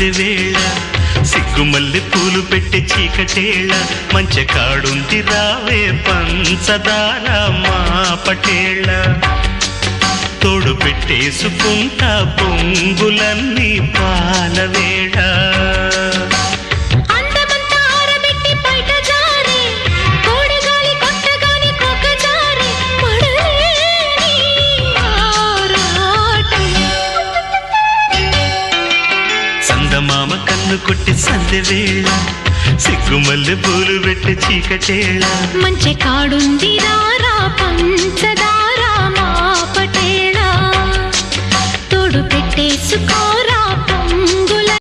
సందెవేళ సిగ్గుమల్లి పూలు పెట్టే చీకటేళ మంచె కాడుంది రావే పంచదార మా పటేళ తోడు పెట్టేసుకుంటా పొంగులన్నీ పాలవేళ మామ కన్ను కొట్టి సందెవేళ సిగ్గుమల్లి పూలు పెట్టి చీకటేళ మంచి కాడుంది రారా పంచదార మా పటేళ తోడు పెట్టేసుకోరా